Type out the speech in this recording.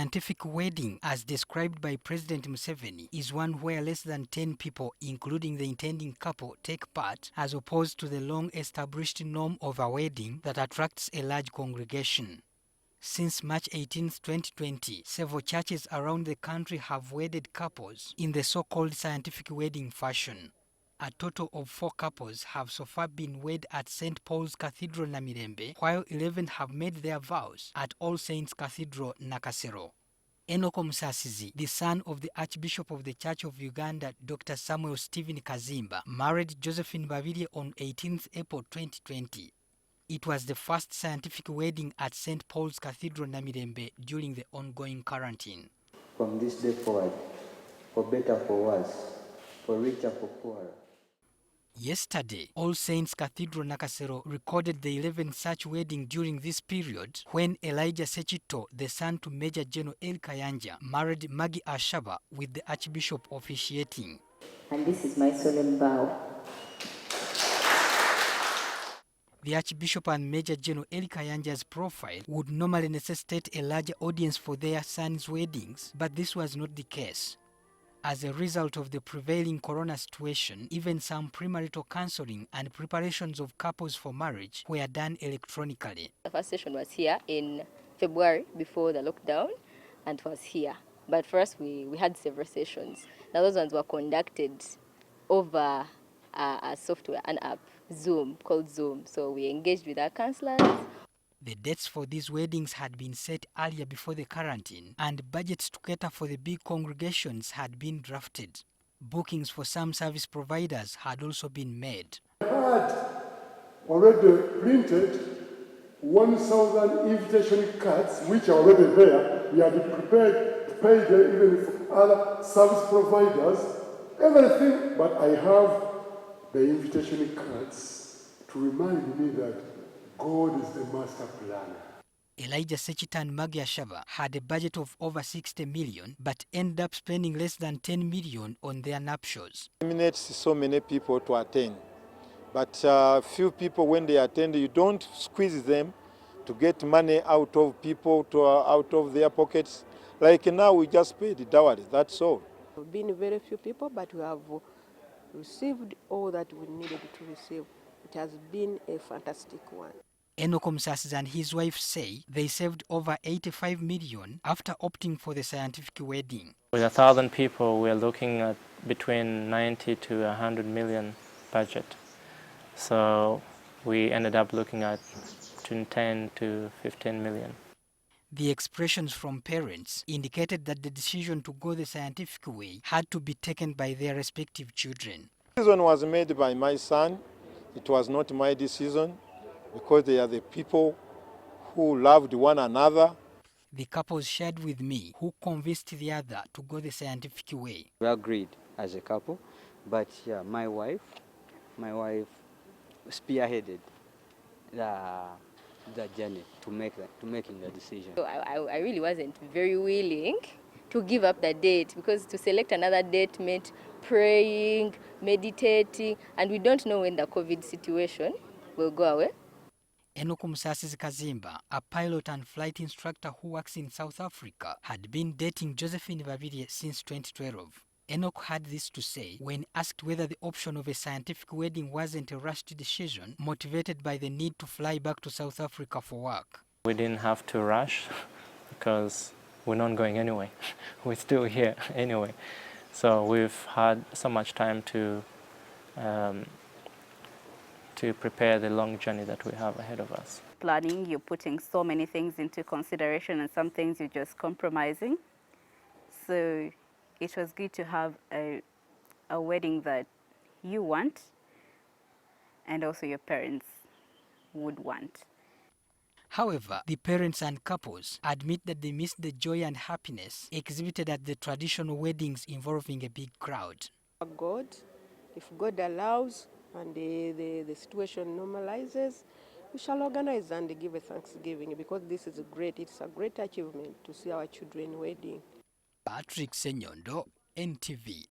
scientific wedding, as described by President Museveni, is one where less than 10 people, including the intending couple, take part, as opposed to the long-established norm of a wedding that attracts a large congregation. Since March 18, 2020, several churches around the country have wedded couples in the so-called scientific wedding fashion. A total of 4 couples have so far been wed at St. Paul's Cathedral, Namirembe, while 11 have made their vows at All Saints Cathedral, Nakasero. Enoko Musasizi, the son of the Archbishop of the Church of Uganda, Dr. Samuel Stephen Kazimba, married Josephine Babirye on 18 April 2020. It was the first scientific wedding at St. Paul's Cathedral, Namirembe during the ongoing quarantine. From this day forward, for better, for worse, for richer, for poorer. Yesterday, All Saints Cathedral Nakasero recorded the 11th such wedding during this period when Elijah Sechito, the son to Major General El Kayanja, married Maggie Ashaba with the Archbishop officiating. And this is my solemn vow. The Archbishop and Major General El Kayanja's profile would normally necessitate a larger audience for their sons' weddings, but this was not the case. As a result of the prevailing corona situation, even some premarital counseling and preparations of couples for marriage were done electronically. The first session was here in February before the lockdown, and was here. But first we had several sessions. Now those ones were conducted over a software, an app, Zoom, called Zoom. So we engaged with our counselors. The dates for these weddings had been set earlier before the quarantine, and budgets to cater for the big congregations had been drafted. Bookings for some service providers had also been made. I had already printed 1,000 invitation cards, which are already there. We had prepared to pay them even for other service providers, everything, but I have the invitation cards to remind me that God is the master planner. Elijah Sechita and Maggie Ashaba had a budget of over 60 million, but ended up spending less than 10 million on their nuptials. It eliminates so many people to attend, but few people, when they attend, you don't squeeze them to get money out of people, out of their pockets. Like now, we just pay the dowry, that's all. There have been very few people, but we have received all that we needed to receive. It has been a fantastic one. Enoko Musasizi and his wife say they saved over 85 million after opting for the scientific wedding. With 1,000 people, we're looking at between 90 to 100 million budget. So we ended up looking at between 10 to 15 million. The expressions from parents indicated that the decision to go the scientific way had to be taken by their respective children. The decision was made by my son. It was not my decision, because they are the people who loved one another. The couples shared with me who convinced the other to go the scientific way. We agreed as a couple, but yeah, my wife spearheaded the journey to making the decision. So I really wasn't very willing to give up the date, because to select another date meant praying, meditating, and we don't know when the COVID situation will go away. Enoko Musasizi Kazimba, a pilot and flight instructor who works in South Africa, had been dating Josephine Babirye since 2012. Enoch had this to say when asked whether the option of a scientific wedding wasn't a rushed decision, motivated by the need to fly back to South Africa for work. We didn't have to rush because we're not going anyway. We're still here anyway. So we've had so much time to prepare the long journey that we have ahead of us. Planning, you're putting so many things into consideration, and some things you're just compromising. So it was good to have a wedding that you want and also your parents would want. However, the parents and couples admit that they missed the joy and happiness exhibited at the traditional weddings involving a big crowd. God, if God allows and the situation normalizes, we shall organize and give a Thanksgiving, because this is it's a great achievement to see our children wedding. Patrick Ssenyondo, NTV.